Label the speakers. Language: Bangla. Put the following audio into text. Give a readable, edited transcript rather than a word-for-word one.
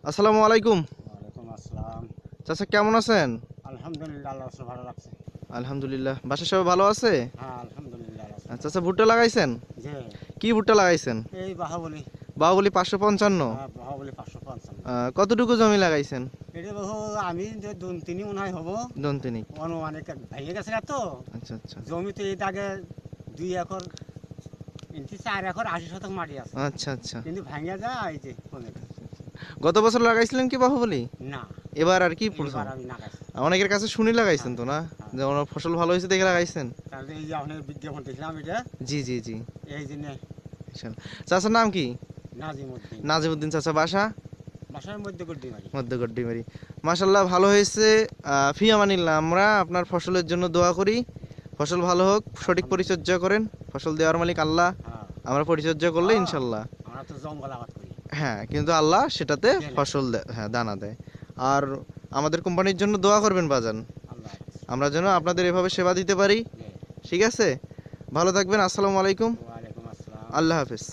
Speaker 1: আসসালামু আলাইকুম।
Speaker 2: ওয়ালাইকুম আসসালাম।
Speaker 1: চাচা কেমন আছেন?
Speaker 2: আলহামদুলিল্লাহ, আল্লাহ রাসূল ভালো রাখছে।
Speaker 1: আলহামদুলিল্লাহ। বাসার সবাই ভালো আছে?
Speaker 2: হ্যাঁ, আলহামদুলিল্লাহ আল্লাহ রাসূল ভালো
Speaker 1: চাচা
Speaker 2: রাখছে।
Speaker 1: ভুট্টা লাগাইছেন?
Speaker 2: জি,
Speaker 1: কি ভুট্টা লাগাইছেন?
Speaker 2: এই বাহুবলী।
Speaker 1: বাহুবলী ৫৫৫।
Speaker 2: বাহুবলী ৫৫৫।
Speaker 1: কতটুকু জমি লাগাইছেন?
Speaker 2: এটা বহু আমি যে দুন তিনি মনে হয় হবো
Speaker 1: দন তিনিক।
Speaker 2: অনুমানিক ভেঙে গেছে না তো।
Speaker 1: আচ্ছা আচ্ছা
Speaker 2: জমিতে এই দাগে ২ একর ইঞ্চি ৪ একর ৮০ শতক মাটি আছে।
Speaker 1: আচ্ছা আচ্ছা।
Speaker 2: কিন্তু ভেঙে যায় এই যে কমে গেছে।
Speaker 1: গত বছর লাগাইছিলেন কি বাহুবলী?
Speaker 2: না,
Speaker 1: এবার আর কি প্রথম?
Speaker 2: এবার আমি লাগাইছি।
Speaker 1: অনেকের কাছে শুনি লাগাইছেন তো না,
Speaker 2: হ্যাঁ।
Speaker 1: যে ওনার ফসল ভালো হয়েছে দেখে লাগাইছেন।
Speaker 2: তাহলে এই যে আপনার বিজ্ঞাপন দেখলাম এটা,
Speaker 1: জি জি জি।
Speaker 2: এই জন্য
Speaker 1: ইনশাল্লাহ। চাচার নাম কি?
Speaker 2: নাজিমউদ্দিন।
Speaker 1: নাজিমউদ্দিন চাচা, বাসা
Speaker 2: বাসার মধ্যে গড্ডি মারি।
Speaker 1: মধ্যগড্ডিমারি। মাশাল্লাহ, ভালো হয়েছে। ফি আমানিল্লাহ, আমরা আপনার ফসলের জন্য দোয়া করি। ফসল ভালো হোক, সঠিক পরিচর্যা করেন। ফসল দেওয়ার মালিক আল্লাহ,
Speaker 2: হ্যাঁ,
Speaker 1: আমরা পরিচর্যা করলে ইনশাল্লাহ।
Speaker 2: আমরা তো জঙ্গল আবাদ করি।
Speaker 1: হ্যাঁ, কিন্তু আল্লাহ সেটাতে
Speaker 2: দেয়।
Speaker 1: ফসল হ্যাঁ দানা দেয়। আর আমাদের কোম্পানির জন্য দোয়া করবেন বাজান,
Speaker 2: আল্লাহ হাফেজ।
Speaker 1: আমরা যেন আপনাদের এভাবে সেবা দিতে পারি।
Speaker 2: জি।
Speaker 1: ঠিক আছে, ভালো থাকবেন। আসসালামু আলাইকুম।
Speaker 2: ওয়ালাইকুম আসসালাম।
Speaker 1: আল্লাহ হাফেজ।